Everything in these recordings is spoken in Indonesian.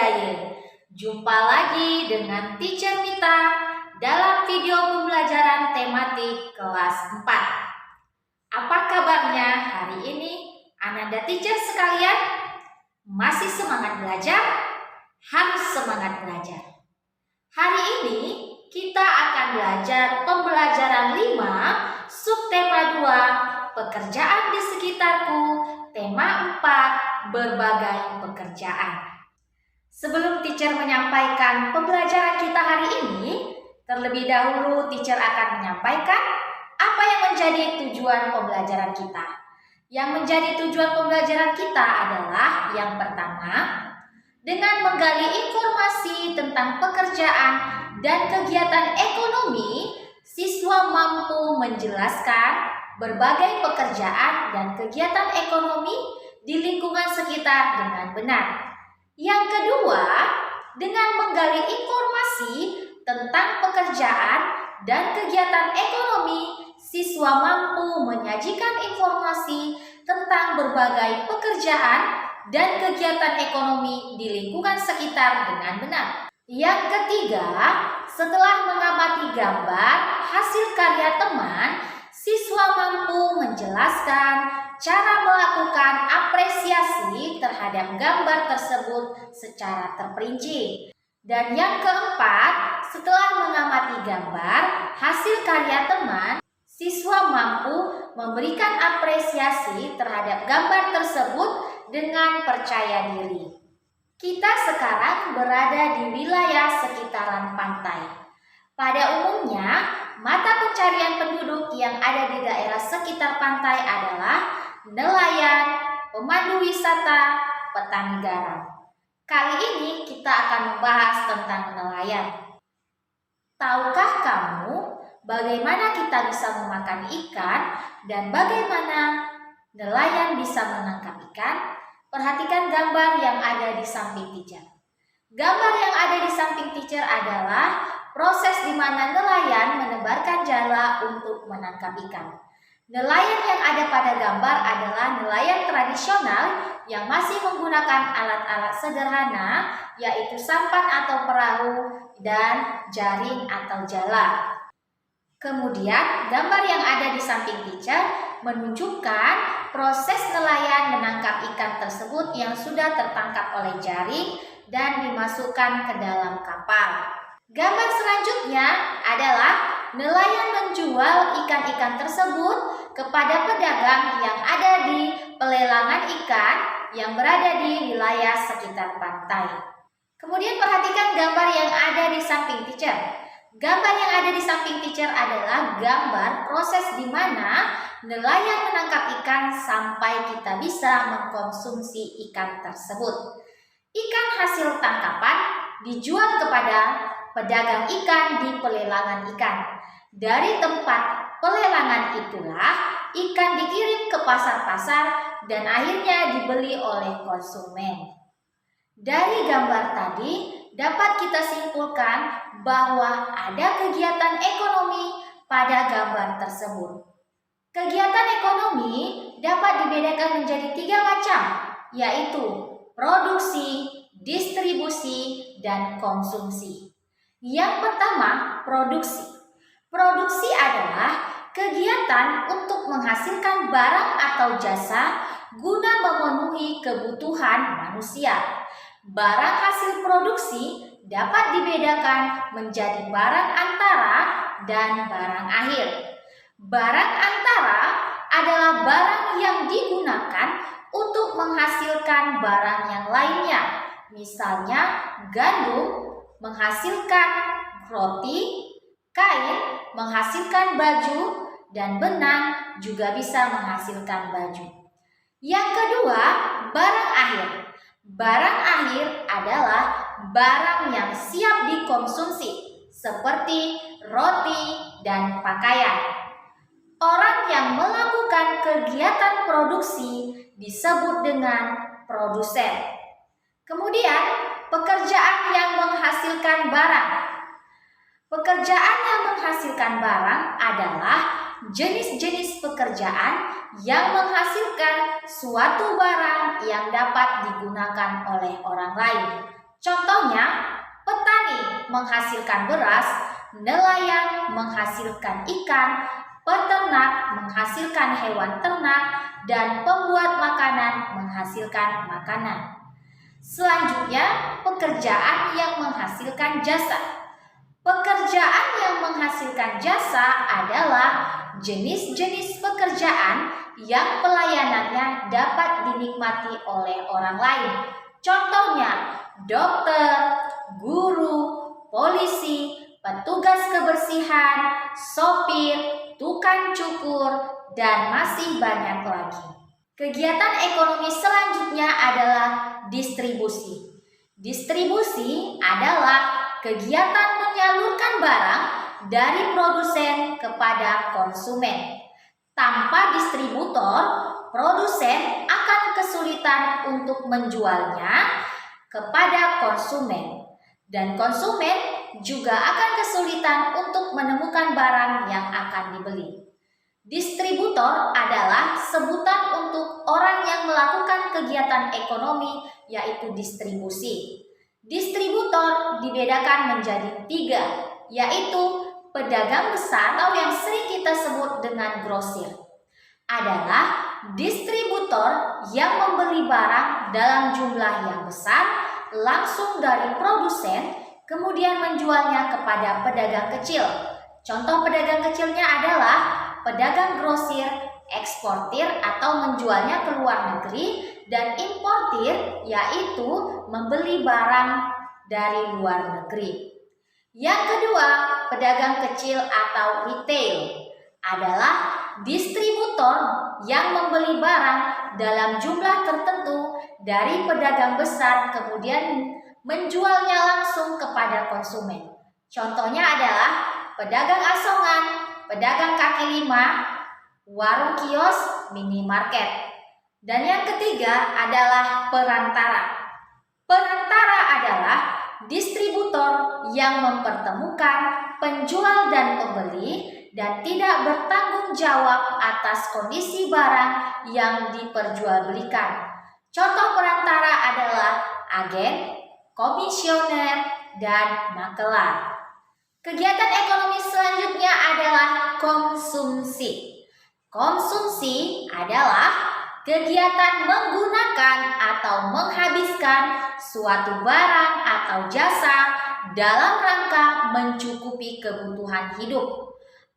Budaya. Jumpa lagi dengan Teacher Mita dalam video pembelajaran tematik kelas 4. Apa kabarnya hari ini Ananda teacher sekalian? Masih semangat belajar? Harus semangat belajar. Hari ini kita akan belajar pembelajaran 5, subtema 2, pekerjaan di sekitarku, tema 4, berbagai pekerjaan. Sebelum teacher menyampaikan pembelajaran kita hari ini, terlebih dahulu teacher akan menyampaikan apa yang menjadi tujuan pembelajaran kita. Yang menjadi tujuan pembelajaran kita adalah yang pertama, dengan menggali informasi tentang pekerjaan dan kegiatan ekonomi, siswa mampu menjelaskan berbagai pekerjaan dan kegiatan ekonomi di lingkungan sekitar dengan benar. Yang kedua, dengan menggali informasi tentang pekerjaan dan kegiatan ekonomi, siswa mampu menyajikan informasi tentang berbagai pekerjaan dan kegiatan ekonomi di lingkungan sekitar dengan benar. Yang ketiga, setelah mengamati gambar hasil karya teman, siswa mampu menjelaskan cara melakukan apresiasi terhadap gambar tersebut secara terperinci. Dan yang keempat, setelah mengamati gambar hasil karya teman, siswa mampu memberikan apresiasi terhadap gambar tersebut dengan percaya diri. Kita sekarang berada di wilayah sekitaran pantai. Pada umumnya, mata pencarian penduduk yang ada di daerah sekitar pantai adalah nelayan, pemandu wisata, petani garam. Kali ini kita akan membahas tentang nelayan. Tahukah kamu bagaimana kita bisa memakan ikan dan bagaimana nelayan bisa menangkap ikan? Perhatikan gambar yang ada di samping teacher. Gambar yang ada di samping teacher adalah proses di mana nelayan menebarkan jala untuk menangkap ikan. Nelayan yang ada pada gambar adalah nelayan tradisional yang masih menggunakan alat-alat sederhana, yaitu sampan atau perahu dan jaring atau jala. Kemudian, gambar yang ada di samping teacher menunjukkan proses nelayan menangkap ikan tersebut yang sudah tertangkap oleh jaring dan dimasukkan ke dalam kapal. Gambar selanjutnya adalah nelayan menjual ikan-ikan tersebut kepada pedagang yang ada di pelelangan ikan yang berada di wilayah sekitar pantai. Kemudian perhatikan gambar yang ada di samping teacher. Gambar yang ada di samping teacher adalah gambar proses di mana nelayan menangkap ikan sampai kita bisa mengkonsumsi ikan tersebut. Ikan hasil tangkapan dijual kepada pedagang ikan di pelelangan ikan. Dari tempat pelelangan itulah ikan dikirim ke pasar-pasar dan akhirnya dibeli oleh konsumen. Dari gambar tadi dapat kita simpulkan bahwa ada kegiatan ekonomi pada gambar tersebut. Kegiatan ekonomi dapat dibedakan menjadi 3 macam, yaitu produksi, distribusi, dan konsumsi. Yang pertama, produksi. Produksi adalah kegiatan untuk menghasilkan barang atau jasa guna memenuhi kebutuhan manusia. Barang hasil produksi dapat dibedakan menjadi barang antara dan barang akhir. Barang antara adalah barang yang digunakan untuk menghasilkan barang yang lainnya. Misalnya, gandum menghasilkan roti, kain menghasilkan baju, dan benang juga bisa menghasilkan baju. Yang kedua, barang akhir. Barang akhir adalah barang yang siap dikonsumsi, seperti roti dan pakaian. Orang yang melakukan kegiatan produksi disebut dengan produsen. Kemudian, pekerjaan yang menghasilkan barang. Pekerjaan yang menghasilkan barang adalah jenis-jenis pekerjaan yang menghasilkan suatu barang yang dapat digunakan oleh orang lain. Contohnya, petani menghasilkan beras, nelayan menghasilkan ikan, peternak menghasilkan hewan ternak, dan pembuat makanan menghasilkan makanan. Selanjutnya, pekerjaan yang menghasilkan jasa. Pekerjaan yang menghasilkan jasa adalah jenis-jenis pekerjaan yang pelayanannya dapat dinikmati oleh orang lain. Contohnya, dokter, guru, polisi, petugas kebersihan, sopir, tukang cukur, dan masih banyak lagi. Kegiatan ekonomi selanjutnya adalah distribusi. Distribusi adalah kegiatan menyalurkan barang dari produsen kepada konsumen. Tanpa distributor, produsen akan kesulitan untuk menjualnya kepada konsumen. Dan konsumen juga akan kesulitan untuk menemukan barang yang akan dibeli. Distributor adalah sebutan untuk orang yang melakukan kegiatan ekonomi, yaitu distribusi. Distributor dibedakan menjadi 3, yaitu pedagang besar atau yang sering kita sebut dengan grosir. Adalah distributor yang membeli barang dalam jumlah yang besar langsung dari produsen, kemudian menjualnya kepada pedagang kecil. Contoh pedagang kecilnya adalah pedagang grosir, eksportir atau menjualnya ke luar negeri, dan importir yaitu membeli barang dari luar negeri. Yang kedua, pedagang kecil atau retail adalah distributor yang membeli barang dalam jumlah tertentu dari pedagang besar kemudian menjualnya langsung kepada konsumen. Contohnya adalah pedagang asongan, pedagang kaki lima, warung kios, minimarket. Dan yang ketiga adalah perantara. Perantara adalah distributor yang mempertemukan penjual dan pembeli dan tidak bertanggung jawab atas kondisi barang yang diperjualbelikan. Contoh perantara adalah agen, komisioner, dan makelar. Kegiatan ekonomi selanjutnya adalah konsumsi. Konsumsi adalah kegiatan menggunakan atau menghabiskan suatu barang atau jasa dalam rangka mencukupi kebutuhan hidup.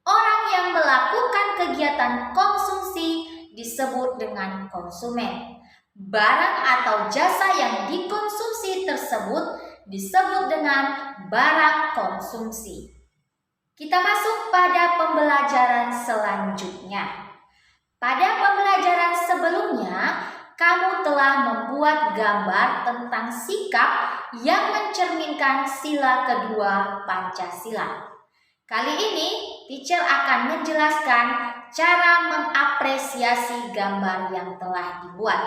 Orang yang melakukan kegiatan konsumsi disebut dengan konsumen. Barang atau jasa yang dikonsumsi tersebut disebut dengan barang konsumsi. Kita masuk pada pembelajaran selanjutnya. Pada pembelajaran sebelumnya, kamu telah membuat gambar tentang sikap yang mencerminkan sila kedua Pancasila. Kali ini, teacher akan menjelaskan cara mengapresiasi gambar yang telah dibuat.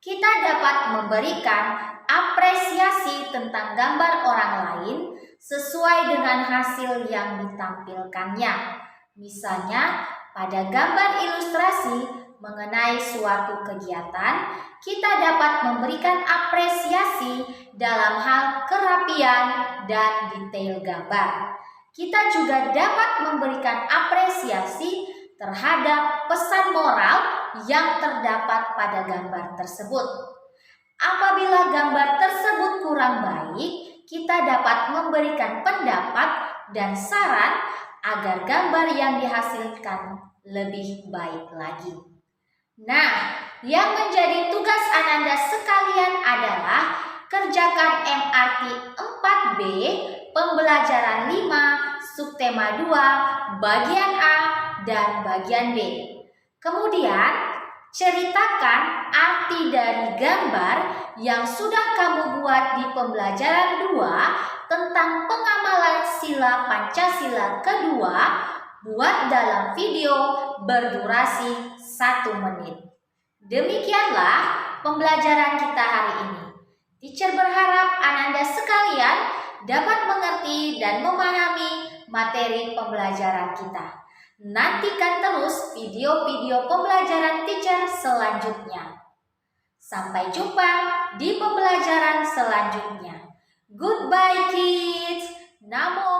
Kita dapat memberikan apresiasi tentang gambar orang lain sesuai dengan hasil yang ditampilkannya. Misalnya, pada gambar ilustrasi mengenai suatu kegiatan, kita dapat memberikan apresiasi dalam hal kerapian dan detail gambar. Kita juga dapat memberikan apresiasi terhadap pesan moral yang terdapat pada gambar tersebut. Apabila gambar tersebut kurang baik, kita dapat memberikan pendapat dan saran agar gambar yang dihasilkan lebih baik lagi. Nah, yang menjadi tugas Ananda sekalian adalah kerjakan MRT 4B pembelajaran 5 subtema 2 bagian A dan bagian B. Kemudian ceritakan arti dari gambar yang sudah kamu buat di pembelajaran 2 tentang pengamalan sila Pancasila kedua. Buat dalam video berdurasi 1 menit. Demikianlah pembelajaran kita hari ini. Teacher berharap Ananda sekalian dapat mengerti dan memahami materi pembelajaran kita. Nantikan terus video-video pembelajaran teacher selanjutnya. Sampai jumpa di pembelajaran selanjutnya. Goodbye kids. Namo